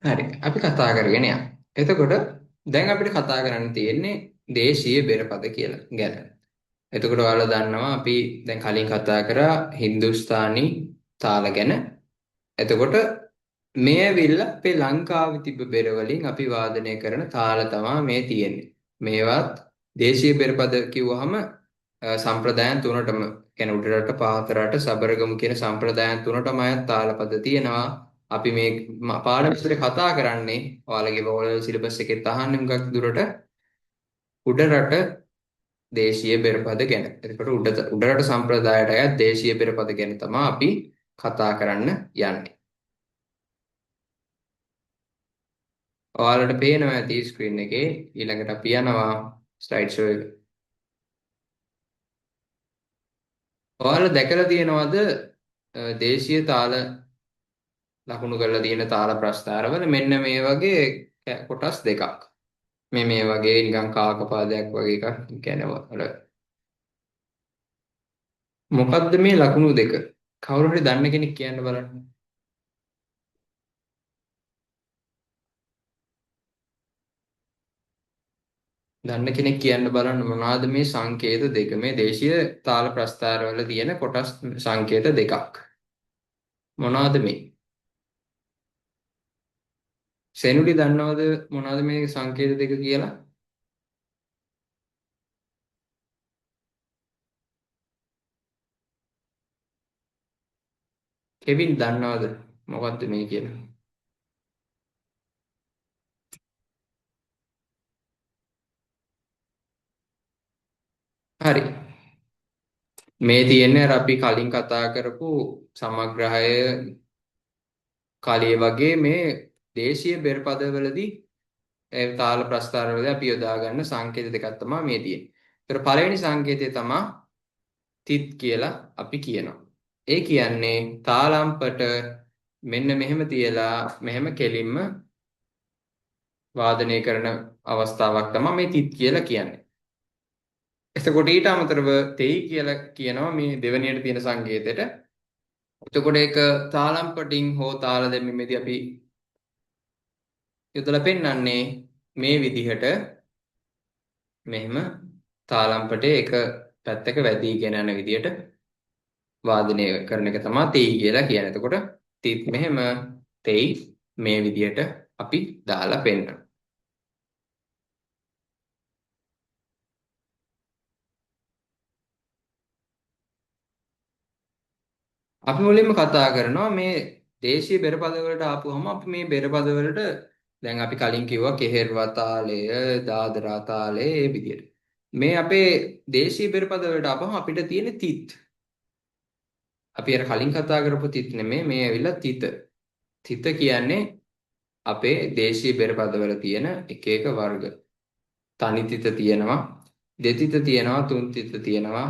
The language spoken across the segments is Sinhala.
හරි. අපි කතා කරගෙන යමු. එතකොට දැන් අපිට කතා කරන්න තියෙන්නේ දේශීය බෙරපද කියලා ගැන. එතකොට ඔයාලා දන්නවා අපි දැන් කලින් කතා කරා හින්දුස්තානි තාල ගැන. එතකොට මේ ඇවිල්ලා අපේ ලංකාවේ තිබ්බ බෙර වලින් අපි වාදනය කරන තාල තමයි මේ තියෙන්නේ. මේවත් දේශීය බෙරපද කිව්වහම සම්ප්‍රදායන් තුනටම කියන්නේ උඩරට පහතරට සබරගමු කියන සම්ප්‍රදායන් තුනටම අයත් තාලපද තියෙනවා. අපි මේ පාඩම විස්තර කතා කරන්නේ ඔයාලගේ ඕලෙවල් සිලබස් එකෙත් අහන්නේ හුඟක් දුරට උඩරට දේශීය බෙරපද ගැන. එතකොට උඩරට සම්ප්‍රදායට අයත් දේශීය බෙරපද ගැන තමයි අපි කතා කරන්න යන්නේ. ඔයාලට පේනවා ඇති ස්ක්‍රීන් එකේ ඊළඟට අපි යනවා ස්ලයිඩ් ෂෝ එක. ඔයාලා දැකලා තියෙනවද දේශීය තාල ලකුණු කරලා තියෙන තාල ප්‍රස්ථාරවල මෙන්න මේ වගේ කොටස් දෙකක්. මේ වගේ නිකන් කාකපාදයක් වගේ එකක් කියන්නේ මොකද්ද මේ ලකුණු දෙක? කවුරු හරි දන්න කෙනෙක් කියන්න බලන්න. දන්න කෙනෙක් කියන්න බලන්න මොනවාද මේ සංකේත දෙක? මේ දේශීය තාල ප්‍රස්ථාරවල තියෙන කොටස් සංකේත දෙකක්. මොනවාද මේ? සෙනුලි දන්නවද මොනවාද මේ සංකේත දෙක කියලා? කෙවින් දන්නවද මොකද්ද මේ කියලා? හරි. මේ තියෙන්නේ අර අපි කලින් කතා කරපු සමග්‍රහය කාලයේ වගේ මේ දේශීය බෙරපදවලදී ඒ තාල ප්‍රස්ථාරවලදී අපි යොදා ගන්න සංකේත දෙකක් තමයි මේ තියෙන්නේ. ඒතර පළවෙනි සංකේතය තමයි තිත් කියලා අපි කියනවා. ඒ කියන්නේ තාලම්පට මෙන්න මෙහෙම තියලා මෙහෙම කෙලින්ම වාදනය කරන අවස්ථාවක් තමයි මේ තිත් කියලා කියන්නේ. එතකොට ඊට අමතරව තෙයි කියලා කියනවා මේ දෙවැනියට තියෙන සංකේතයට. එතකොට ඒක තාලම්පටින් හෝ තාල දැමීමේදී අපි යොදලා පෙන්වන්නේ මේ විදිහට මෙහෙම තාලම්පටේ එක පැත්තක වැදීගෙන යන විදිහට වාදනය කරන එක තමයි තෙයි කියලා කියන්නේ. එතකොට තිත් මෙහෙම තෙයි මේ විදිහට අපි දාලා පෙන්වනවා. අපි මුලින්ම කතා කරනවා මේ දේශීය බෙරපද වලට ආපුවම අපි මේ බෙරපද වලට දැන් අපි කලින් කිව්වා කෙහෙර්වා තාලය, දාදරා තාලය මේ විදිහට. මේ අපේ දේශීය බෙරපද වලට ආපුවම අපිට තියෙන තිත්. අපි අර කලින් කතා කරපු තිත් නෙමෙයි මේ ඇවිල්ලා තිත. තිත කියන්නේ අපේ දේශීය බෙරපද වල තියෙන එක එක වර්ග. තනි තිත තියෙනවා, දෙතිත තියෙනවා, තුන් තිත තියෙනවා,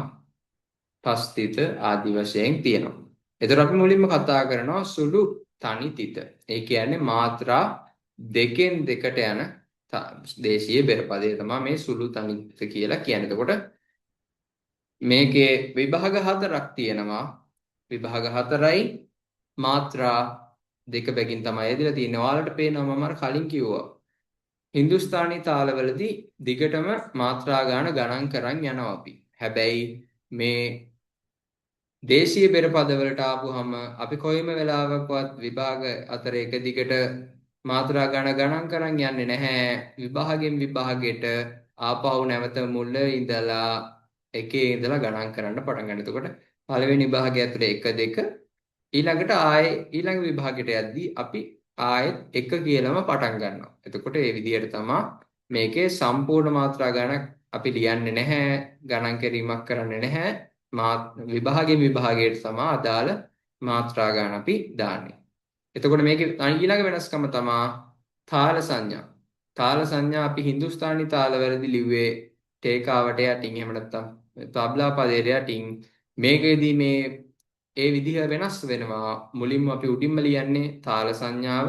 පස් තිත ආදි වශයෙන් තියෙනවා. එතකොට අපි මුලින්ම කතා කරනවා සුළු තනි තිත. ඒ කියන්නේ මාත්‍රා දෙකෙන් දෙකට යන දේශීය බෙරපදය තමයි මේ සුළු තනි තිත කියලා කියන්නේ. එතකොට මේකේ විභාග හතරක් තියෙනවා. විභාග හතරයි මාත්‍රා දෙක බැගින් තමයි ඇදලා තියෙන්නේ. ඔයාලට පේනවා මම අර කලින් කිව්වා. හින්දුස්තානි තාලවලදී දිගටම මාත්‍රා ගණන් කරන් යනවා අපි. හැබැයි මේ දේශීය බෙරපදවලට ආපුහම අපි කොයිම වෙලාවකවත් විභාග අතර එක දිගට මාත්‍රා ගණන් කරන් යන්නේ නැහැ. විභාගෙන් විභාගයට ආපහු නැවත මුල ඉඳලා එකේ ඉඳලා ගණන් කරන්න පටන් ගන්න. එතකොට පළවෙනි විභාගය ඇතුලේ 1 2 ඊළඟට ආයේ ඊළඟ විභාගයට යද්දී අපි ආයෙත් 1 කියලාම පටන් ගන්නවා. එතකොට මේ විදිහට තමයි මේකේ සම්පූර්ණ මාත්‍රා ගණන් අපි ලියන්නේ නැහැ. ගණන් කිරීමක් කරන්නේ නැහැ. විභාගයෙන් විභාගයට තමයි අදාළ මාත්‍රා ගණන් අපි දාන්නේ. එතකොට මේකේ ඊළඟ වෙනස්කම තමයි තාල සංඥා. තාල සංඥා අපි හින්දුස්තානි තාලවලදී ලිව්වේ ටේකාවට යටින් එහෙම නැත්නම් තබ්ලා පදයට යටින්. මේකෙදී මේ ඒ විදිහ වෙනස් වෙනවා. මුලින්ම අපි උඩින්ම ලියන්නේ තාල සංඥාව.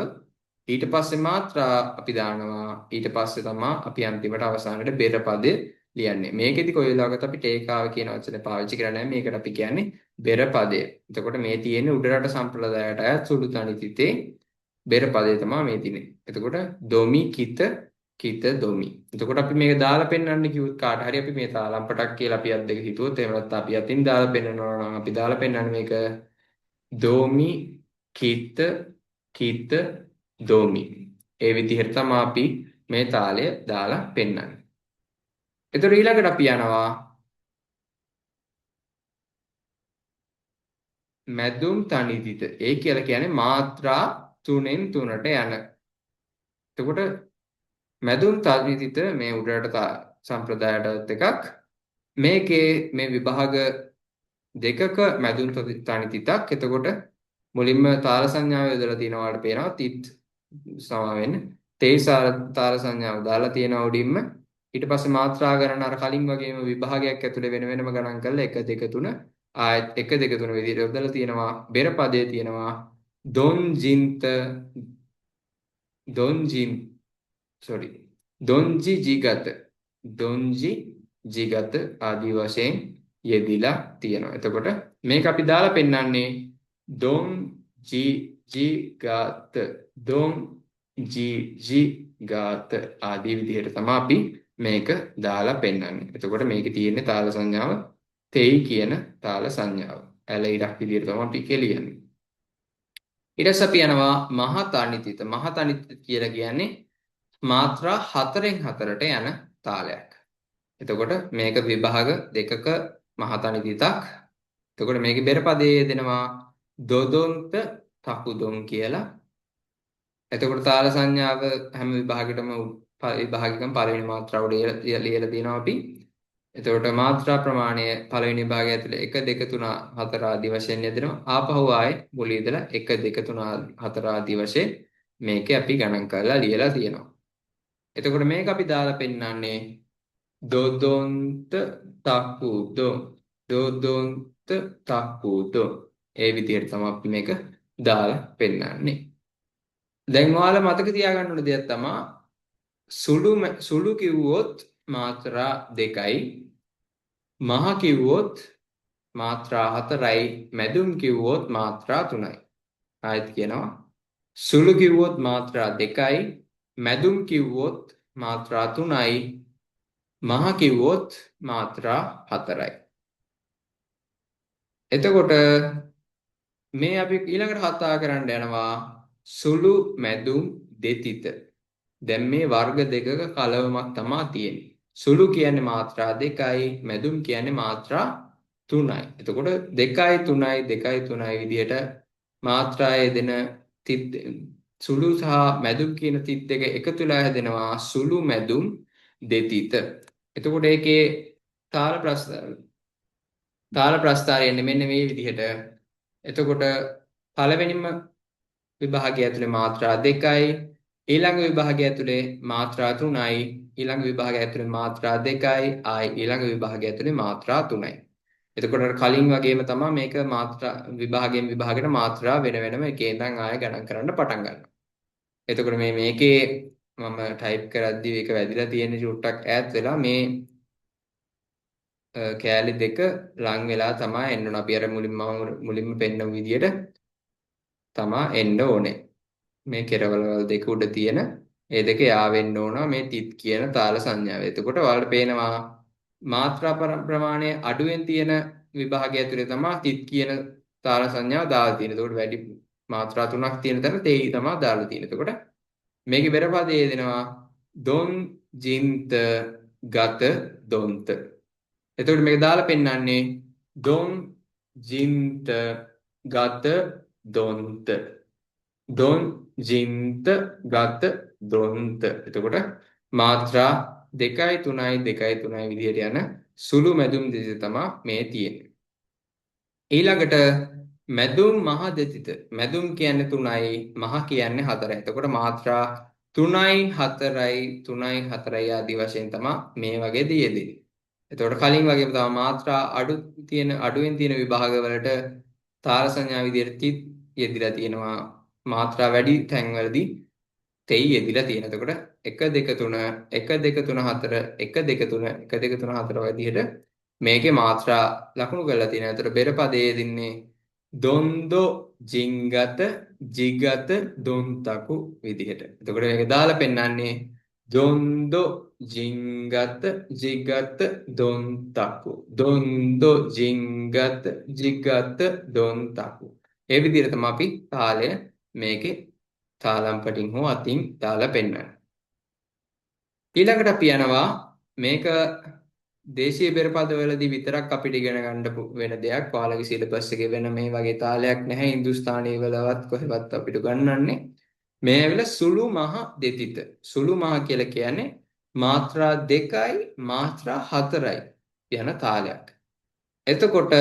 ඊට පස්සේ මාත්‍රා අපි දානවා. ඊට පස්සේ තමයි අපි අන්තිමට අවසානයේ බෙරපදය ලියන්නේ. මේකෙදි කොයි වෙලාවකත් අපි ටේකාව කියන වචනේ පාවිච්චි කරන්නේ නැහැ. මේකට අපි කියන්නේ බෙරපදය. එතකොට මේ තියෙන්නේ උඩරට සම්ප්‍රදායට අයත් සුළු තනි තිතේ බෙර පදේ තමයි මේ තියෙන්නේ. එතකොට දොමි කිත කිත දොමි. එතකොට අපි මේක දාලා පෙන්වන්න කිව්වොත් කාට හරි අපි මේ තාලම්පටක් කියලා අපි අත් දෙක හිතුවොත් එහෙම නැත්නම් අපි අතින් දාලා පෙන්වනවා නම් අපි දාලා පෙන්වන්නේ මේක දෝමි කිත කිත දෝමි. ඒ විදිහට තමයි අපි මේ තාලය දාලා පෙන්වන්නේ. එතකොට ඊළඟට අපි යනවා මැදුම් තනිදිත. ඒ කියලා කියන්නේ මාත්‍රා 3න් 3ට යන. එතකොට මැදුම් තනිදිත මේ උඩරට සම්ප්‍රදායටත් එකක්. මේකේ මේ විභාග දෙකක මැදුම් තනිතිතක්. එතකොට මුලින්ම තාල සංඥාව යොදලා තියෙනවා වලට පේනවා තිත් සමා වෙන්න. තේසාර තාල සංඥාව දාලා තියෙනවා උඩින්ම. ඊට පස්සේ මාත්‍රා ගණන අර කලින් වගේම විභාගයක් ඇතුලේ වෙන වෙනම ගණන් කරලා 1 2 3 ආයත් 1 2 3 විදිහට යොදලා තියෙනවා. බෙර පදයේ තියෙනවා දොන්ජින්ත දොන්ජින් sorry දොන්ජි ජීගත දොන්ජි ජීගත ආදී වශයෙන් යෙදිලා තියෙනවා. එතකොට මේක අපි දාලා පෙන්නන්නේ දොන් ජි ජීගත දොන් ජි ජීගත ආදී විදිහට තමයි අපි මේක දාලා පෙන්නන්නේ. එතකොට මේකේ තියෙන්නේ තාල සංඥාව තෙයි කියන තාල සංඥාව. ඇල ඉරක් විදිහට තමයි අපි කෙලියන්නේ. ඊට පස්සේ අපි යනවා මහතනිතිත. මහතනිතිත කියලා කියන්නේ මාත්‍රා 4න් 4ට යන තාලයක්. එතකොට මේක විභාග දෙකක මහතනිතිතක්. එතකොට මේකේ බෙර පදයේ දෙනවා දොදොන්ත තකුදොන් කියලා. එතකොට තාල සංඥාව හැම විභාගෙටම විභාගිකම පළවෙනි මාත්‍රාවට ලියලා තියෙනවා අපි. එතකොට මාත්‍රා ප්‍රමාණය පළවෙනි විභාගය ඇතුලේ 1 2 3 4 ආදී වශයෙන් යෙදෙනවා. ආපහු ආයේ මුලින් ඉඳලා 1 2 3 4 ආදී වශයෙන් මේකේ අපි ගණන් කරලා ලියලා තියෙනවා. එතකොට මේක අපි දාලා පෙන්නන්නේ දොදොන්ත තකුදො දොදොන්ත තකුදො. ඒ විදිහට තමයි අපි මේක දාලා පෙන්නන්නේ. දැන් ඔයාලා මතක තියාගන්න ඕන දෙයක් තමයි සුළු කිව්වොත් මාත්‍රා 2යි මහ කිව්වොත් මාත්‍රා 4යි මැදුම් කිව්වොත් මාත්‍රා 3යි. ආයෙත් කියනවා සුළු කිව්වොත් මාත්‍රා 2යි මැදුම් කිව්වොත් මාත්‍රා 3යි මහ කිව්වොත් මාත්‍රා 4යි. එතකොට මේ අපි ඊළඟට කතා කරන්න යනවා සුළු මැදුම් දෙතිත. දැන් මේ වර්ග දෙකක කලවමක් තමයි තියෙන්නේ. සුළු කියන්නේ මාත්‍රා 2යි මැදුම් කියන්නේ මාත්‍රා 3යි. එතකොට 2යි 3යි 2යි 3යි විදිහට මාත්‍රා යෙදෙන තිත් සුළු සහ මැදුම් කියන තිත් දෙක එකතු වෙලා හැදෙනවා සුළු මැදුම් දෙතිත. එතකොට ඒකේ තාල ප්‍රස්ථාරය එන්නේ මෙන්න මේ විදිහට. එතකොට පළවෙනිම විභාගය ඇතුලේ මාත්‍රා 2යි ඊළඟ විභාගය ඇතුලේ මාත්‍රා 3යි ඊළඟ විභාගය ඇතුලේ මාත්‍රා 2යි ආයි ඊළඟ විභාගය ඇතුලේ මාත්‍රා 3යි. එතකොට කලින් වගේම තමයි මේක මාත්‍රා විභාගයෙන් විභාගයට මාත්‍රා වෙන වෙනම එකේ ඉඳන් ආයෙ ගණන් කරන්න පටන් ගන්නවා. එතකොට මේකේ මම ටයිප් කරද්දි ඒක වැදිලා තියෙන චුට්ටක් ඈත් වෙලා මේ කෑලි දෙක ලං වෙලා තමයි එන්න ඕන. අපි අර මුලින්ම පෙන්නපු විදියට තමයි එන්න ඕනේ. මේ කෙරවලවල් දෙක උඩ තියෙන ඒ දෙක යාවෙන්න ඕන මේ තිත් කියන තාල සංඥාව. එතකොට ඔයාලට පේනවා මාත්‍රා ප්‍රමාණය අඩුවෙන් තියෙන විභාගය ඇතුලේ තමයි තිත් කියන තාල සංඥාව දාලා තියෙන්නේ. එතකොට වැඩි මාත්‍රා 3ක් තියෙන තැන තේයි තමයි දාලා තියෙන්නේ. එතකොට මේකේ බෙර පදයේ දෙනවා දොන් ජින්ත ගත දොන්ත. එතකොට මේක දාලා පෙන්නන්නේ දොන් ජින්ත ගත දොන්ත. දොන් ජින්ත ගත දොන්ත. එතකොට මාත්‍රා 2යි 3යි 2යි 3යි විදිහට යන සුළු මැදුම් දෙතිත තමයි මේ තියෙන්නේ. ඊළඟට මැදුම් මහ දෙතිත. මැදුම් කියන්නේ 3යි මහ කියන්නේ 4යි. එතකොට මාත්‍රා 3යි 4යි 3යි 4යි ආදී වශයෙන් තමයි මේ වගේ දෙයෙන්නේ. එතකොට කලින් වගේම තමයි මාත්‍රා අඩුවෙන් තියෙන විභාගවලට තාල සංඥා විදිහට තිත් යෙදිලා තියෙනවා. මාත්‍රා වැඩි තැන්වලදී තෙයි යෙදිලා තියෙනවා. එතකොට 1 2 3 1 2 3 4 1 2 3 1 2 3 4 විදිහට මේකේ මාත්‍රා ලකුණු කරලා තියෙනවා. එතකොට බෙර පදයේ දින්නේ දොන්දෝ ජින්ගත jigata dontaku විදිහට. එතකොට මේක දාලා පෙන්නන්නේ dondo jingata jigata dontaku. dondo jingata jigata dontaku. ඒ විදිහට තමයි අපි තාලය මේකේ තාලම් පටින් හෝ අතින් දාලා පෙන්වන්නේ. ඊළඟට අපි යනවා මේක දේශීය බෙරපදවලදී විතරක් අපිට ඉගෙන ගන්න වෙන දෙයක්. ඔයාලගේ සිලබස් එකේ වෙන මේ වගේ තාලයක් නැහැ. හින්දුස්තානී වලවත් කොහෙවත් අපිට ගන්නන්නේ. මේ ඇවිල්ලා සුළු මහ දෙතිත. සුළු මහ කියලා කියන්නේ මාත්‍රා 2යි මාත්‍රා 4යි යන තාලයක්. එතකොට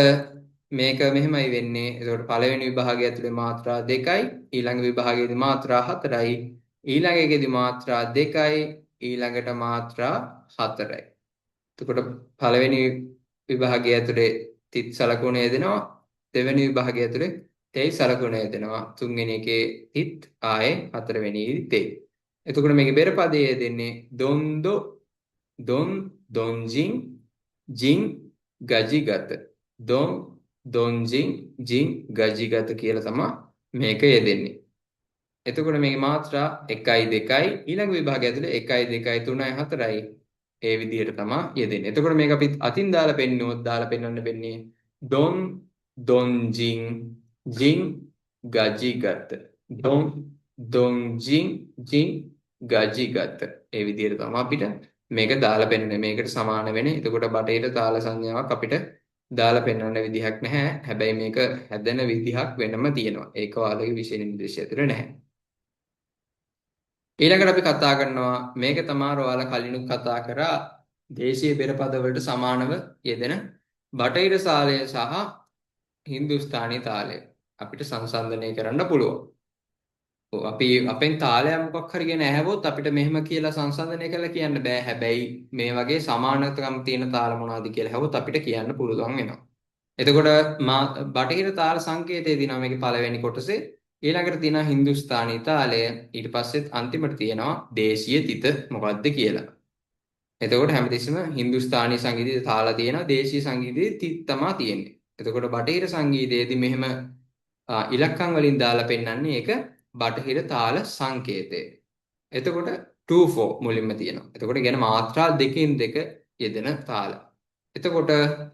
මේක මෙහෙමයි වෙන්නේ. එතකොට පළවෙනි විභාගය ඇතුලේ මාත්‍රා 2යි, ඊළඟ විභාගයේදී මාත්‍රා 4යි, ඊළඟ එකේදී මාත්‍රා 2යි, ඊළඟට මාත්‍රා 4යි. එතකොට පළවෙනි විභාගය ඇතුලේ තිත් සලකුණ යෙදෙනවා, දෙවෙනි විභාගය ඇතුලේ තෙයි සලකුණ යෙදෙනවා, තුන්වෙනි එකේ තිත් ආයේ හතරවෙනි තෙයි. එතකොට මේකේ බෙර පදයේ යෙදෙන්නේ දොන්දෝ දොන් දොන්ජින් ජින් ගජිගත දොන් දොන්ජින් ජින් ගජිගත කියලා තමයි මේක යෙදෙන්නේ. එතකොට මේකේ මාත්‍රා 1යි 2යි ඊළඟ විභාගය ඇතුලේ 1යි 2යි 3යි 4යි ඒ විදිහට තමයි යෙදෙන්නේ. එතකොට මේක අපි අතින් දාලා පෙන්නුවොත් දාලා පෙන්වන්න වෙන්නේ don donjin jin gajigat don donjin jin gajigat ඒ විදිහට තමයි අපිට මේක දාලා පෙන්වන්නේ. මේකට සමාන වෙන. එතකොට බටේට තාල සංඥාවක් අපිට දාලා පෙන්වන්න විදිහක් නැහැ. හැබැයි මේක හැදෙන විදිහක් වෙනම තියෙනවා. ඒක ඔයාලගේ විෂය නිර්දේශය ඇතුලේ නැහැ. ඊළඟට අපි කතා කරනවා මේක තමයි ඔයාලා කලිනුත් කතා කරා දේශීය බෙරපද වලට සමානව යෙදෙන බටහිර තාලය සහ හින්දුස්තානි තාලය අපිට සංසන්දනය කරන්න පුළුවන්. අපි අපෙන් තාලයක් මොකක් හරි ගැන ඇහුවොත් අපිට මෙහෙම කියලා සංසන්දනය කරලා කියන්න බෑ. හැබැයි මේ වගේ සමානකම් තියෙන තාල මොනවද කියලා ඇහුවොත් අපිට කියන්න පුළුවන් වෙනවා. එතකොට බටහිර තාල සංකේතය දිනවා මේකේ පළවෙනි කොටසේ. ඊළඟට තියෙනවා හින්දුස්තානි තාලය. ඊට පස්සෙත් අන්තිමට තියෙනවා දේශීය තිත මොකක්ද කියලා. එතකොට හැමතිස්සෙම හින්දුස්තානි සංගීතයේ තාල තියෙනවා, දේශීය සංගීතයේ තිත් තමයි තියෙන්නේ. එතකොට බටහිර සංගීතයේදී මෙහෙම ඉලක්කම් වලින් දාලා පෙන්නන්නේ ඒක බටහිර තාල සංකේතය. එතකොට 2/4 මුලින්ම තියෙනවා. එතකොට කියන මාත්‍රා දෙකෙන් දෙක යෙදෙන තාල. එතකොට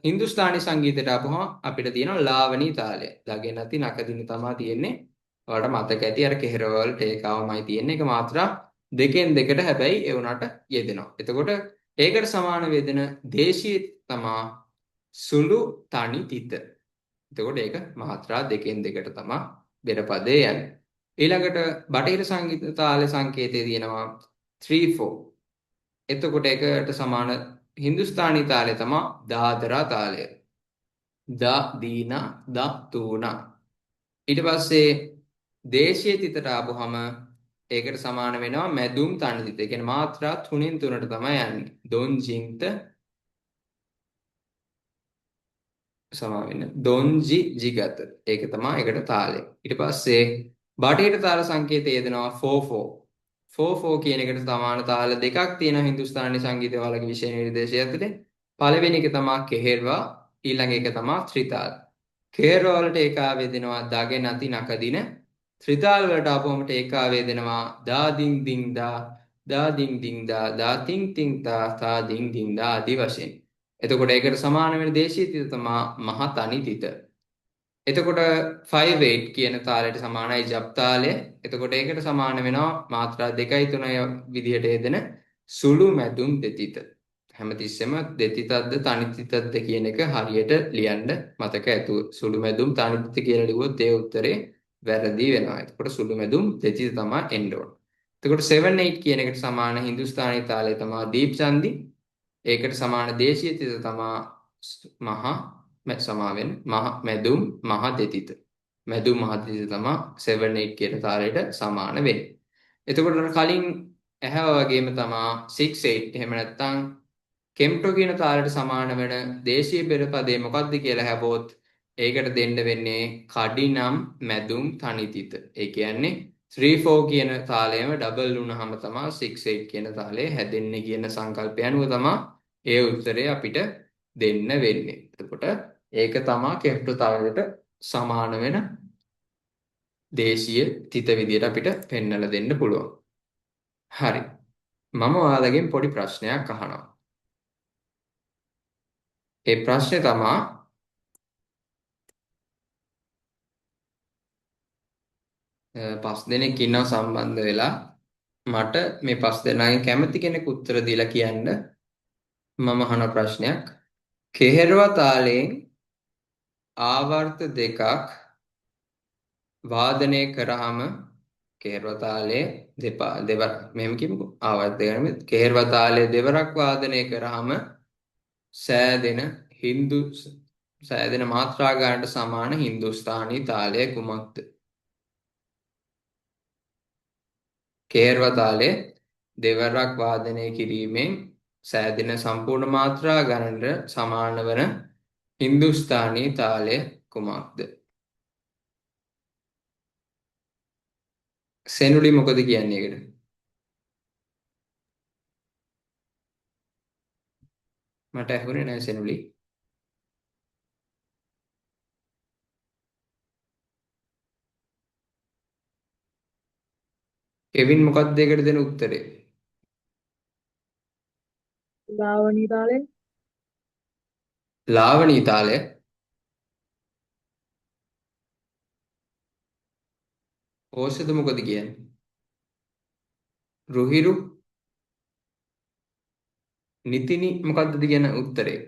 හින්දුස්තානි සංගීතයට ආපුවම අපිට තියෙනවා ලාවනී තාලය. දගේ නැති නකදින තමයි තියෙන්නේ. ඔයාලට මතක ඇති අර කෙහෙරවල ටේකාවමයි තියෙන්නේ. ඒක මාත්‍රා දෙකෙන් දෙකට හැබැයි ඒ උනට යෙදෙනවා. එතකොට ඒකට සමාන වේදන දේශීය තමා සුළු තනි තිත. එතකොට ඒක මාත්‍රා දෙකෙන් දෙකට තමයි බෙරපදේ යන්නේ. ඊළඟට බටහිර සංගීත තාල සංකේතය තියෙනවා 3/4. එතකොට ඒකට සමාන හින්දුස්තානි තාලය තමයි දාදරා තාලය. දා දීනා දා තුනා. ඊට පස්සේ දේශීය තිතට ආවොහම ඒකට සමාන වෙනවා මැදුම් තනි තිත. ඒ කියන්නේ මාත්‍රා 3න් 3ට තමයි යන්නේ. දොන් ජින්ත සමාන වෙන දොන්ජි ජිගත. ඒක තමයි ඒකට තාලය. ඊට පස්සේ බටහිර තාල සංකේතය යෙදෙනවා 4/4. 4/4 කියන එකට සමාන තාල දෙකක් තියෙනවා හින්දුස්තානි සංගීතය වලගේ විෂය නිර්දේශය ඇතුලේ. පළවෙනි එක තමයි කෙහෙර්වා, ඊළඟ එක තමයි ත්‍රිතාල. කෙහෙර්වා වලට ඒකාව වේදෙනවා දගේ නැති නකදින. ත්‍රිතාල වලට ආපුවම ඒකාව වේදෙනවා දා දින් දින් දා දා දින් දින් දා දා තින් තින් තා තා දින් දින් දා ආදී වශයෙන්. එතකොට ඒකට සමාන වෙන දේශීය තිත තමයි මහ තනි තිත. එතකොට 5/8 කියන තාලයට සමානයි ජප් තාලය. එතකොට ඒකට සමාන වෙනවා මාත්‍රා 2යි 3යි විදිහට යෙදෙන සුළු මැදුම් දෙතිත. හැමතිස්සෙම දෙතිතක්ද තනිතිතක්ද කියන එක හරියට ලියන්න මතක ඇතුව. සුළු මැදුම් තනිතිත කියලා ලිව්වොත් ඒ උත්තරේ වැරදි වෙනවා. එතකොට සුළු මැදුම් දෙතිත තමයි එන්න ඕන. එතකොට 7/8 කියන එකට සමාන හින්දුස්තානි තාලය තමයි දීප් චන්දි. ඒකට සමාන දේශීය තිත තමයි මහා සමාවෙන් මහ මැදුම් මහ දෙතිත. මැදුම් මහ දෙතිත තමයි 7/8 කියන තාලයට සමාන වෙන්නේ. එතකොට කලින් ඇහැවා වගේම තමයි 6/8 එහෙම නැත්නම් කෙම්ටෝ කියන තාලයට සමාන වෙන දේශීය බෙරපදේ මොකක්ද කියලා හැවොත් ඒකට දෙන්න වෙන්නේ කඩිනම් මැදුම් තනිතිත. ඒ කියන්නේ 3/4 කියන තාලයම ඩබල් වුණාම තමයි 6/8 කියන තාලය හැදෙන්නේ කියන සංකල්පය අනුව තමයි ඒ උත්තරේ අපිට දෙන්න වෙන්නේ. එතකොට ඒක තමයි කෙම්ටෝ තාලයට සමාන වෙන දේශීය තිත විදියට අපිට පෙන්වලා දෙන්න පුළුවන්. හරි. මම ඔයාලගෙන් පොඩි ප්‍රශ්නයක් අහනවා. ඒ ප්‍රශ්නේ තමා පස් දෙනෙක් ඉන්නව සම්බන්ධ වෙලා මට මේ පස් දෙනාගෙන් කැමති කෙනෙක් උත්තර දීලා කියන්න මම අහන ප්‍රශ්නයක්. කෙහෙරව තාලයෙන් ආවර්ත දෙකක් වාදනය කරාම කෙහෙරව තාලයේ දෙවරක් මෙහෙම කියමුකෝ ආවර්ත දෙකම කෙහෙරව තාලයේ දෙවරක් වාදනය කරාම සෑදෙන සෑදෙන මාත්‍රා ගානට සමාන හින්දුස්ථානී තාලය කුමක්ද? කෙහෙරව තාලයේ දෙවරක් වාදනය කිරීමෙන් සෑදෙන සම්පූර්ණ මාත්‍රා ගණනට සමාන වන හින්දුස්ථානී තාලය කුමක්ද? සෙනුලි මොකද කියන්නේ ඒකට? මට ඇහුනේ නැහැ සෙනුලි. කෙවින් මොකක්ද ඒකට දෙන උත්තරේ? ලාවනී තාලය. ලාවණී තාලය. ඕෂධ මොකද කියන්නේ? රුහිරු නිතිනි මොකක්ද කියන උත්තරේ?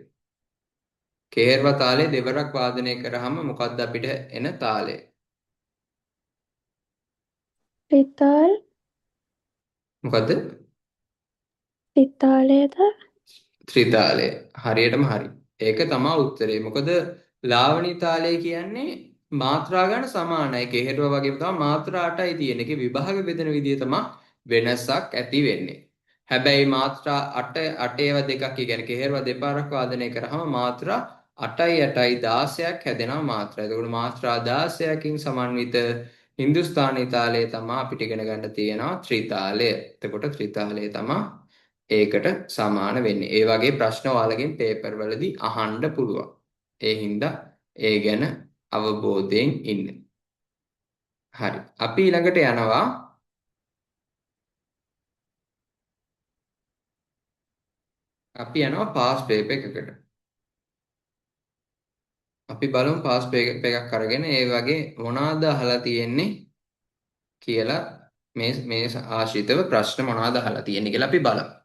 කේර්ව තාලේ දෙවරක් වාදනය කරාම මොකක්ද අපිට එන තාලය? රිතාල් මොකද්ද? රිතාලයද ත්‍රිතාලය. හරියටම හරි. ඒක තමයි උත්තරේ. මොකද ලාවණී තාලය කියන්නේ මාත්‍රා ගන්න සමානයි. කේහෙරුව වගේම තමයි මාත්‍රා 8යි තියෙන. ඒකේ විභාග බෙදෙන විදිය තමයි වෙනසක් ඇති වෙන්නේ. හැබැයි මාත්‍රා 8 ඒවා දෙකක් කියන්නේ කේහෙරුව දෙපාරක් වාදනය කරාම මාත්‍රා 8යි 8යි 16ක් හැදෙනවා මාත්‍රා. එතකොට මාත්‍රා 16කින් සමන්විත හින්දුස්ථානී තාලය තමයි අපිට ඉගෙන ගන්න තියෙනවා ත්‍රිතාලය. එතකොට ත්‍රිතාලය තමයි ඒකට සමාන වෙන්නේ. ඒ වගේ ප්‍රශ්න ඔයාලගෙන් පේපර් වලදී අහන්න පුළුවන්. ඒ හින්දා ඒ ගැන අවබෝධයෙන් ඉන්න. හරි. අපි ඊළඟට යනවා පාස් පේපර් එකකට. අපි බලමු පාස් පේපර් එකක් අරගෙන ඒ වගේ මොනවාද අහලා තියෙන්නේ කියලා මේ ආශ්‍රිතව ප්‍රශ්න මොනවාද අහලා තියෙන්නේ කියලා අපි බලමු.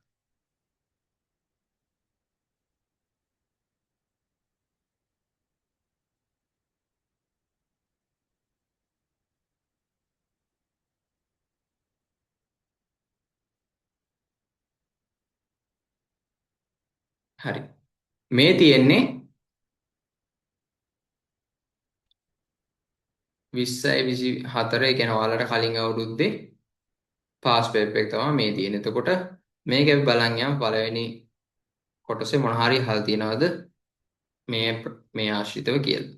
හරි. මේ තියෙන්නේ 20/24 ඒ කියන්නේ ඔයාලට කලින් අවුරුද්දේ පාස් පේපර් එක තමයි මේ තියෙන්නේ. එතකොට මේක අපි බලන් යමු පළවෙනි කොටසේ මොන හරි අහලා තියනවද මේ ආශ්‍රිතව කියලා.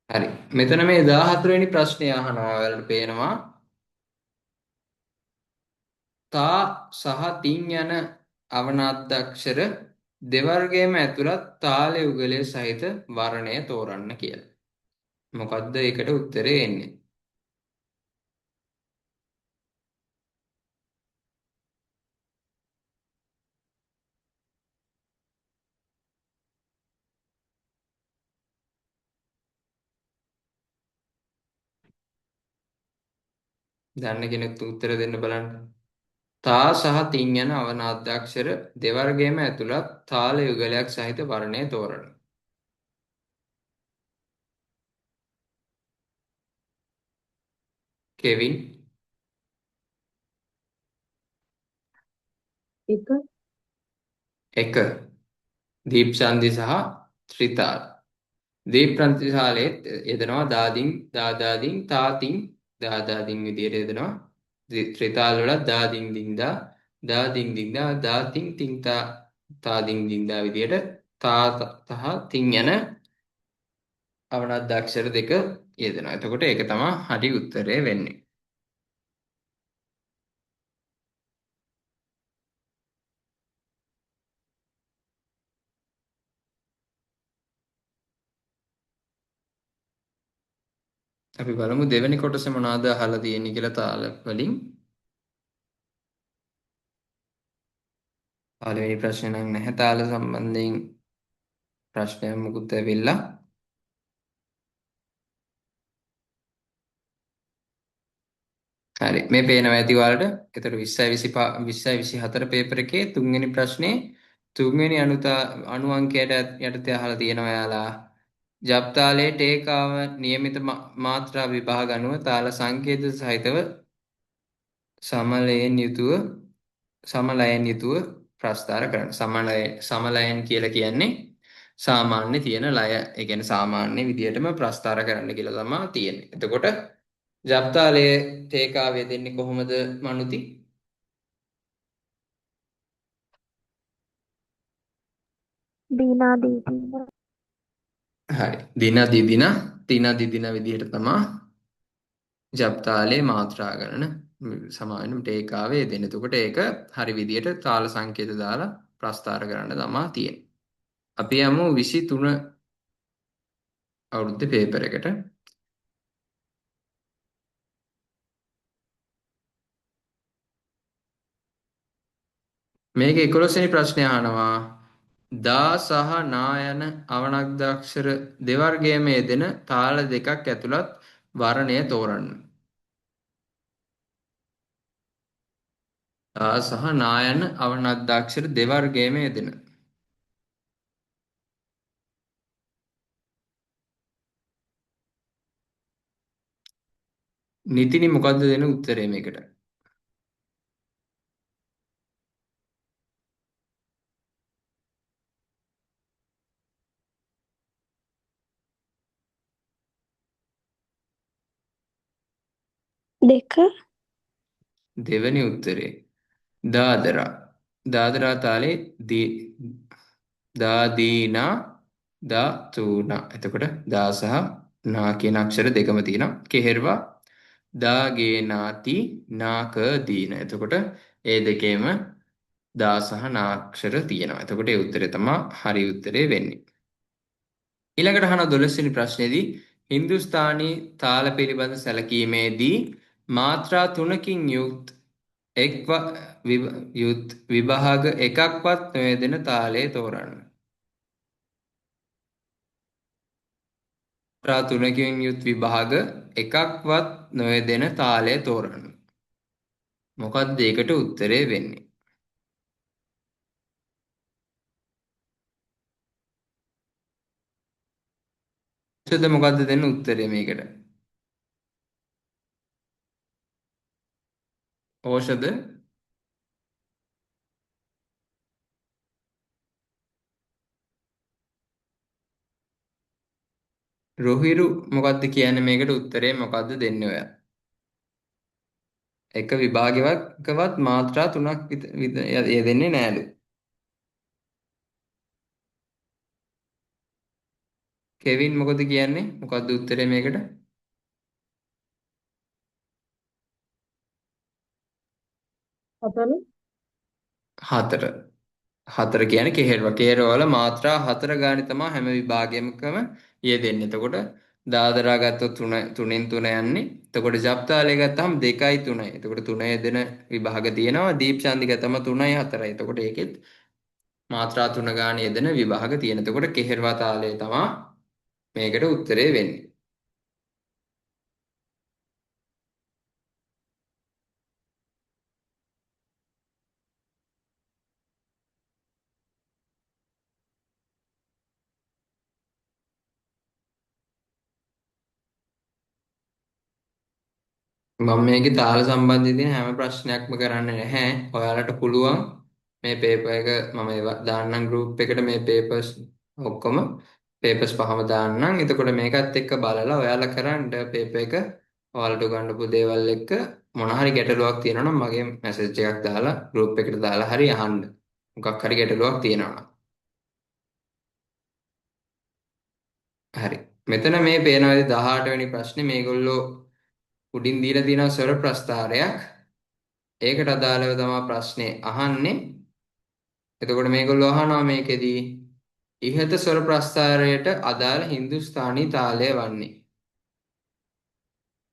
හරි. මෙතන මේ 14 වෙනි ප්‍රශ්නය අහනවා. ඔයාලට පේනවා තා සහ තින් යන අවනාද්‍යක්ෂර දෙවර්ගයේම ඇතුළත් තාලේ යුගලය සහිත වර්ණය තෝරන්න කියලා. මොකද්ද ඒකට උත්තරේ එන්නේ? දන්න කෙනෙක් උත්තර දෙන්න බලන්න. තා සහ තින් යන අවනාද්‍යක්ෂර දෙවර්ගයේම ඇතුළත් තාල යුගලයක් සහිත වර්ණය තෝරන්න. කෙවින් එක දීප්සන්ධි සහ ත්‍රිතාල. දීප්‍රන්තිශාලයේ යෙදෙනවා දාදින් දාදාදින් තාතින් දාදාදින් විදියට යෙදෙනවා ත්‍රිතාල වල දා දින් දින් දා දින් දින් දා තින් තින් තා දින් දින් විදියට තා තහ තින් යන අවනත් අක්ෂර දෙක යෙදෙනවා. එතකොට ඒක තමයි හරි උත්තරය වෙන්නේ. අපි බලමු දෙවෙනි කොටසේ මොනවද අහලා තියෙන්නේ කියලා තාල වලින්. පළවෙනි ප්‍රශ්නේ නම් නැහැ තාල සම්බන්ධයෙන් ප්‍රශ්නයක් මුකුත් ඇවිල්ලා. හරි මේ පේනවා ඇති ඔයාලට. ඒතර 20යි 25 20යි 24 පේපර් එකේ තුන්වෙනි ප්‍රශ්නේ තුන්වෙනි අණු අංකයට යටතේ අහලා තියෙනවා යාලා. ජප්තාලේ ටේකාව નિયમિત මාත්‍රා විභාග අනුව තාල සංකේත සහිතව සමලයෙන් යුතුව ප්‍රස්තාර කරන්න. සමලයෙන් කියලා කියන්නේ සාමාන්‍ය තියෙන ලය. ඒ කියන්නේ සාමාන්‍ය විදියටම ප්‍රස්තාර කරන්න කියලා තමයි තියෙන්නේ. එතකොට ජප්තාලයේ ටේකාව දෙන්නේ කොහොමද මනුති? දීනා දීපින හරි. දින දිදින විදියට තමයි ජප්තාලේ මාත්‍රා ගණන සමාවෙන ටේකාවේ දෙන්නේ. එතකොට ඒක හරි විදියට තාල සංකේත දාලා ප්‍රස්තාර කරන්න තමයි තියෙන්නේ. අපි යමු 23 අවුරුද්දේ පේපර් එකට. මේක 11 වෙනි ප්‍රශ්නේ අහනවා. දා සහ නා යන අවනග්ද අක්ෂර දෙවර්ගයේම යෙදෙන තාල දෙකක් ඇතුළත් වර්ණය තෝරන්න. දා සහ නා යන අවනග්ද අක්ෂර දෙවර්ගයේම යෙදෙන. නිතිනි මොකද්ද දෙන උත්තරේ මේකට? දෙක දෙවෙනි උත්තරේ දාදරා. දාදරා තාලේ දාදීනා දාතුනා. එතකොට දා සහ නා කියන අක්ෂර දෙකම තියෙනවා. කෙහෙර්වා දාගේනාති නාක දීන. එතකොට ඒ දෙකේම දා සහ නා අක්ෂර තියෙනවා. එතකොට ඒ උත්තරේ තමයි හරි උත්තරේ වෙන්නේ. ඊළඟට අහන 12 වෙනි ප්‍රශ්නේදී හින්දුස්ථානි තාල පිළිබඳ සැලකීමේදී මාත්‍රා තුනකින් යුත් විභාග එකක්වත් නොයෙදෙන තාලය තෝරන්න. මාත්‍රා තුනකින් යුත් විභාග එකක්වත් නොයෙදෙන තාලය තෝරන්න. මොකක්ද ඒකට උත්තරේ වෙන්නේ? ඊට මොකද්ද දෙන්න උත්තරේ මේකට? ඖෂධ රොහිරු මොකද්ද කියන්නේ මේකට උත්තරේ මොකද්ද දෙන්නේ ඔයා? එක විභාගයකවත් මාත්‍රා තුනක් යෙදෙන්නේ නෑලු. කෙවින් මොකද කියන්නේ? මොකද්ද උත්තරේ මේකට? හතර හතර. හතර කියන්නේ කෙහෙරව. කෙහෙරවල මාත්‍රා හතර ගානේ තමයි හැම විභාගයකම යෙදෙන්නේ. එතකොට දාදරා ගත්තොත් 3න් 3 යන්නේ. එතකොට ජප්තාලේ ගත්තාම 2යි 3යි. එතකොට 3 යෙදෙන විභාග තියෙනවා. දීප්චන්දි ගත්තම 3යි 4යි. එතකොට ඒකෙත් මාත්‍රා 3 ගානේ යෙදෙන විභාග තියෙන. එතකොට කෙහෙරවා තාලය තමයි මේකට උත්තරේ වෙන්නේ. මම මේකේ තාල සම්බන්ධයෙන් හැම ප්‍රශ්නයක්ම කරන්නේ නැහැ. ඔයාලට පුළුවන් මේ පේපර් එක මම දාන්නම් group එකට මේ papers ඔක්කොම papers පහම දාන්නම්. එතකොට මේකත් එක්ක බලලා ඔයාලා කරන්න paper එක ඔයාලට උගන්වපු දේවල් එක්ක මොන හරි ගැටලුවක් තියෙනවා නම් මගේ මැසේජ් එකක් දාලා ගෲප් එකට දාලා හරි අහන්න. මොකක් හරි ගැටලුවක් තියෙනවා නම්. හරි. මෙතන මේ පේන 18 වෙනි ප්‍රශ්නේ මේගොල්ලෝ උඩින් දීලා තියෙන ස්වර ප්‍රස්තාරයක්. ඒකට අදාළව තමයි ප්‍රශ්නේ අහන්නේ. එතකොට මේගොල්ලෝ අහනවා මේකෙදී ඉහත ස්වර ප්‍රස්තාරයට අදාළ හින්දුස්ථානි තාලය වන්නේ.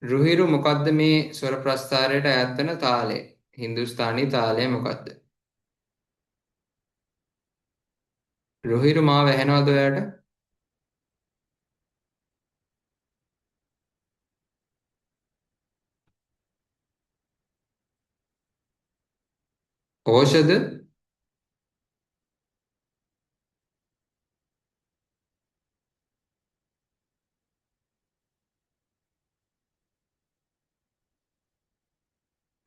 රුහිරු මොකද්ද මේ ස්වර ප්‍රස්තාරයට අයත් වෙන තාලය? හින්දුස්ථානි තාලය මොකද්ද? රුහිරු මාව ඇහෙනවද ඔයාලට? ඖෂධ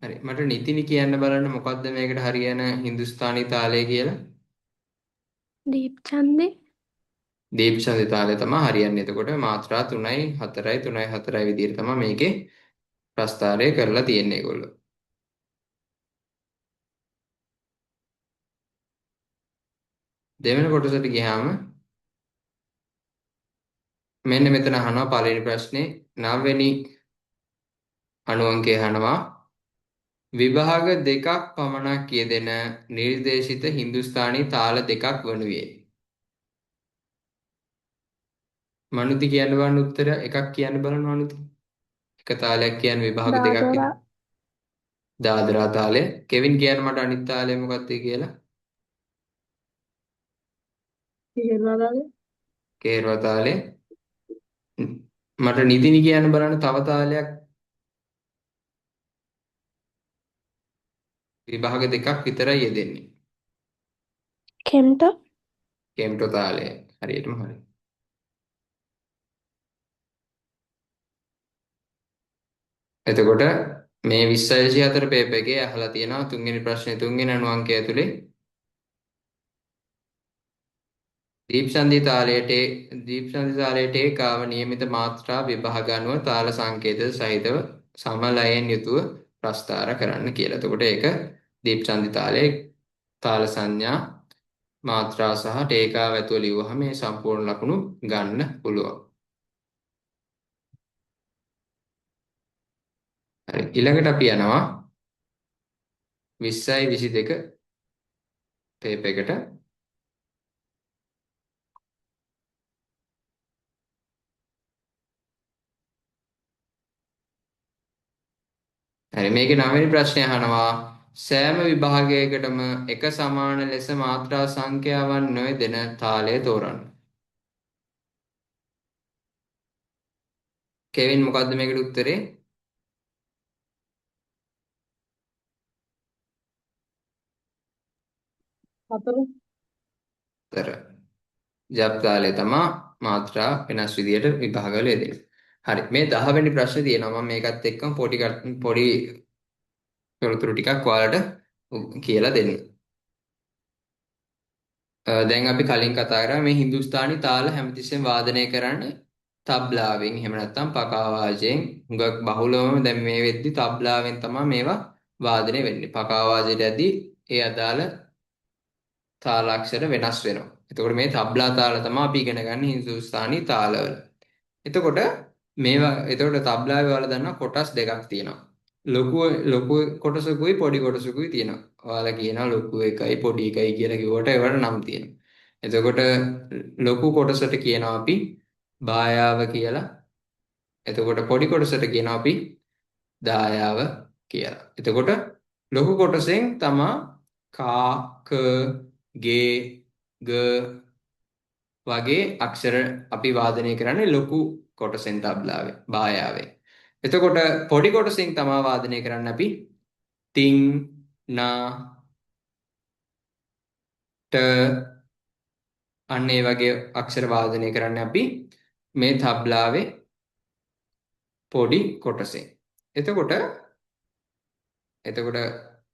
හරි මට නිතිනි කියන්න බලන්න මොකද්ද මේකට හරියන හින්දුස්ථානි තාලය කියලා? දීප්චන්දේ දීප්චන්දි තාලය තමයි හරියන්නේ. එතකොට මාත්‍රා 3යි 4යි 3යි 4යි විදිහට තමයි මේකේ ප්‍රස්තාරය කරලා තියෙන්නේ ඒගොල්ලෝ. දෙවෙනි කොටසට ගියාම මෙන්න මෙතන අහනවා පළවෙනි ප්‍රශ්නේ 9 වෙනි අණුවංකය අහනවා විභාග දෙකක් පමණක් යෙදෙන නිර්දේශිත හින්දුස්ථානි තාල දෙකක් වනුයේ. මනුති කියන්න බලන්න උත්තර එකක් කියන්න බලන්න මනුති. එක තාලයක් කියන්නේ විභාග දෙකක් දාදරා දාදරා තාලය. කෙවින් කියන්න මට අනිත් තාලය මොකක්ද කියලා. ඉහෙල්වදාලේ කේරවා තාලය. මට නිතිනි කියන්න බලන්න තව තාලයක් විභාග දෙකක් විතරයි යෙදෙන්නේ. කෙම්ට කෙම්ටෝ තාලය. හරියටම හරි. එතකොට මේ 2024 පේපර් එකේ අහලා තියෙනවා තුන්වෙනි ප්‍රශ්නේ තුන්වෙනි අණුවංකය ඇතුලේ දීප්සන්ධි තාලයට ඒකාව නියමිත මාත්‍රා විභාග අනුව තාල සංකේත සහිතව සමලයෙන් යුතුව ප්‍රස්තාර කරන්න කියලා. එතකොට ඒක දීප්සන්ධි තාලයේ තාල සංඥා මාත්‍රා සහ ටේකාව ඇතුව ලියුවහම මේ සම්පූර්ණ ලකුණු ගන්න පුළුවන්. හරි ඊළඟට අපි යනවා 20යි 22 පේපර් එකට. හරි මේකේ 9 වෙනි ප්‍රශ්නය අහනවා සෑම විභාගයකටම එක සමාන ලෙස මාත්‍රා සංඛ්‍යාවන් නොයෙදෙන තාලය තෝරන්න. කෙවින් මොකද්ද මේකට උත්තරේ? හතර උත්තර. ජප් තාලය තමයි මාත්‍රා වෙනස් විදියට විභාගවල යෙදෙන්නේ. හරි මේ 10 වෙනි ප්‍රශ්නේ තියෙනවා මම මේකත් එක්කම පොඩි තොරතුරු ටිකක් ඔයාලට කියලා දෙන්න. දැන් අපි කලින් කතා කරා මේ හින්දුස්ථානි තාල හැමතිස්සෙම වාදනය කරන්නේ තබ්ලාවෙන් එහෙම නැත්නම් පකාවාජයෙන්. හුඟක් බහුලවම දැන් මේ වෙද්දි තබ්ලාවෙන් තමයි මේවා වාදනය වෙන්නේ. පකාවාජයටදී ඒ අදාළ තාලාක්ෂර වෙනස් වෙනවා. එතකොට මේ තබ්ලා තාල තමයි අපි ඉගෙන ගන්න හින්දුස්ථානි තාලවල. එතකොට තබ්ලාවේ ඔයාලා දන්නවා කොටස් දෙකක් තියෙනවා. ලොකු කොටසකුයි පොඩි කොටසකුයි තියෙනවා. ඔයාලා කියනවා ලොකු එකයි පොඩි එකයි කියලා කිව්වට ඒවට නම් තියෙනවා. එතකොට ලොකු කොටසට කියනවා අපි බායාව කියලා. එතකොට පොඩි කොටසට කියනවා අපි දායාව කියලා. එතකොට ලොකු කොටසෙන් තමා කා ක ගේ ග වගේ අක්ෂර අපි වාදනය කරන්නේ ලොකු කොටසෙන් තබ්ලාවේ බායාවේ. එතකොට පොඩි කොටසෙන් තමා වාදනය කරන්න අපි තින් නා ට අන්න ඒ වගේ අක්ෂර වාදනය කරන්න අපි මේ තබ්ලාවේ පොඩි කොටසෙන්. එතකොට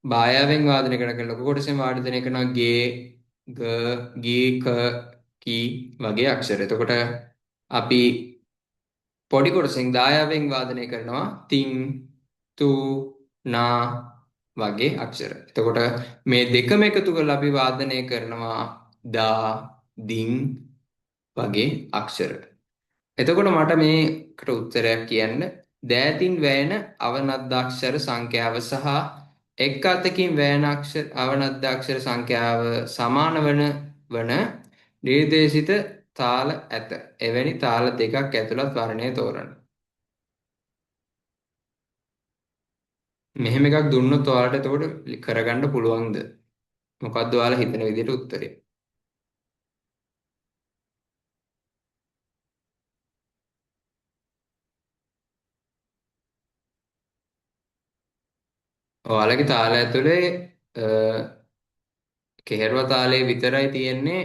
බායාවෙන් වාදනය කරන ලොකු කොටසෙන් වාදනය කරනවා ගේ ග ගී ක කී වගේ අක්ෂර. එතකොට අපි පොඩි කොටසෙන් 10න් වාදනය කරනවා තින් තු නා වගේ අක්ෂර. එතකොට මේ දෙකම එකතු කරලා අපි වාදනය කරනවා දා දින් වගේ අක්ෂර. එතකොට මට මේකට උත්තරයක් කියන්න දෑතින් වැයෙන අවනද්දාක්ෂර සංඛ්‍යාව සහ එක් අතකින් වැයෙන අවනද්දාක්ෂර සංඛ්‍යාව සමාන වන නිර්දේශිත තාල ඇත. එවැනි තාල දෙකක් ඇතුළත් වර්ණය තෝරන්න. මෙහෙම එකක් දුන්නොත් ඔයාලට එතකොට කරගන්න පුළුවන්ද? මොකද්ද ඔයාලා හිතන විදිහට උත්තරේ? ඔයාලගේ තාල ඇතුලේ කෙහෙරුව තාලේ විතරයි තියෙන්නේ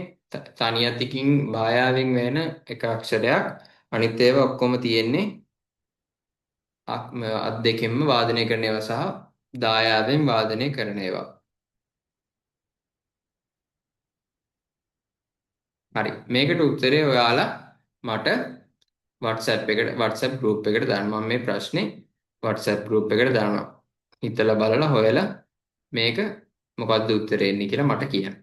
තනි අතකින් භායාවෙන් වෙන එක අක්ෂරයක්. අනිත් ඒවා ඔක්කොම තියෙන්නේ අත් දෙකෙන්ම වාදනය කරන ඒවා සහ දායාදෙන් වාදනය කරන ඒවා. හරි. මේකට උත්තරේ ඔයාලා මට WhatsApp group එකට දාන්න. මම මේ ප්‍රශ්නේ WhatsApp group එකට දානවා. හිතලා බලලා හොයලා මේක මොකද්ද උත්තරේ එන්නේ කියලා මට කියන්න.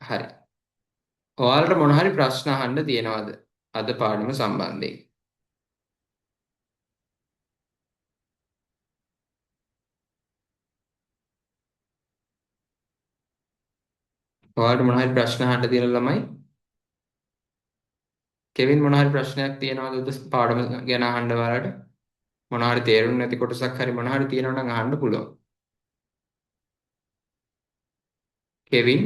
හරි. ඔයාලට මොන හරි ප්‍රශ්න අහන්න තියෙනවද අද පාඩම සම්බන්ධයෙන්? ඔයාලට මොන හරි ප්‍රශ්න අහන්න තියෙන ළමයි? කෙවින් මොන හරි ප්‍රශ්නයක් තියෙනවද පාඩම ගැන අහන්න ඔයාලට? මොන හරි තේරුම් නැති කොටසක් හරි මොන හරි තියෙනවා නම් අහන්න පුළුවන්. කෙවින්?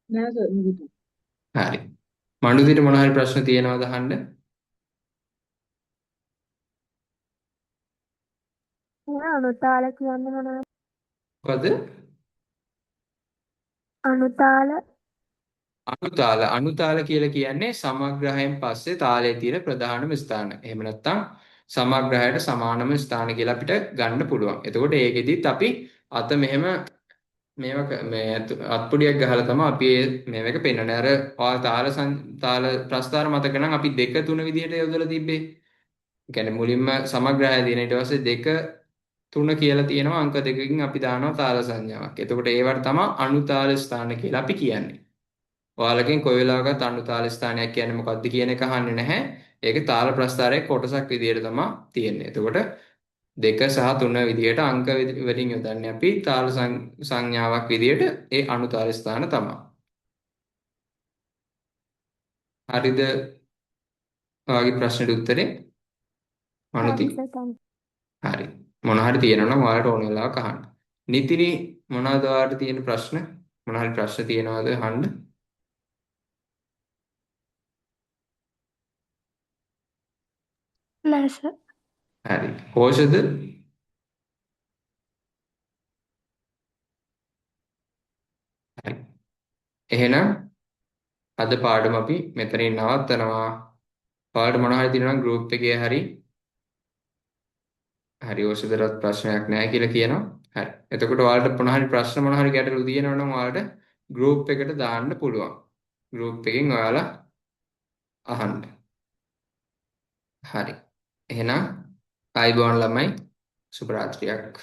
නෑ සර් මුකුත් හරි. මනුදිට මොන හරි ප්‍රශ්න තියෙනවද අහන්න? අනුතාල කියන්නේ මොනවද? මොකද? අනුතාල අනුතාල කියලා කියන්නේ සමග්‍රහයෙන් පස්සේ තාලයේ තියෙන ප්‍රධානම ස්ථාන. එහෙම නැත්නම් සමග්‍රහයට සමානම ස්ථාන කියලා අපිට ගන්න පුළුවන්. එතකොට ඒකෙදිත් අපි අත මෙහෙම මේ අත්පුඩියක් ගහලා තමයි අපි මේව එක පෙන්වන්නේ. අර තාල ප්‍රස්ථාර මතක නම් අපි 2 3 විදිහට යොදලා තිබ්බේ. ඒ කියන්නේ මුලින්ම සමග්‍රහය දින ඊට පස්සේ 2 3 කියලා තියෙනවා අංක දෙකකින් අපි දානවා තාල සංඥාවක්. එතකොට ඒවට තමයි අනුතාල ස්ථාන කියලා අපි කියන්නේ. ඔයාලගෙන් කොයි වෙලාවකත් අනුතාල ස්ථානයක් කියන්නේ මොකක්ද කියන එක අහන්නේ නැහැ. ඒක තාල ප්‍රස්ථාරයේ කොටසක් විදිහට තමයි තියෙන්නේ. එතකොට 2 සහ 3 විදිහට අංක වලින් යොදන්නේ අපි තාල සංඥාවක් විදිහට ඒ අනුතාල ස්ථාන තමයි. හරිද? ඔයාගේ ප්‍රශ්නෙට උත්තරේ මනුති. හරි. මොන හරි තියෙනවා නම් ඔයාලට ඕන වෙලාවක අහන්න. නිතිනි මොනවද ඔයාලට තියෙන ප්‍රශ්න? මොන හරි ප්‍රශ්න තියෙනවද අහන්න? නෑ සර්. හරි. කෝෂද? හරි. එහෙනම් අද පාඩම අපි මෙතනින් නවත්තනවා. ඔයාලට මොන හරි තියෙනවා නම් group එකේ හරි ඕෂධරත් ප්‍රශ්නයක් නැහැ කියලා කියනවා. හරි. එතකොට ඔයාලට මොන හරි ප්‍රශ්න මොන හරි ගැටලු තියෙනවා නම් ඔයාලට group එකට දාන්න පුළුවන්. group එකෙන් ඔයාලා අහන්න. හරි. එහෙනම් ආයිබෝන් ළමයි සුබ රාත්‍රියක්.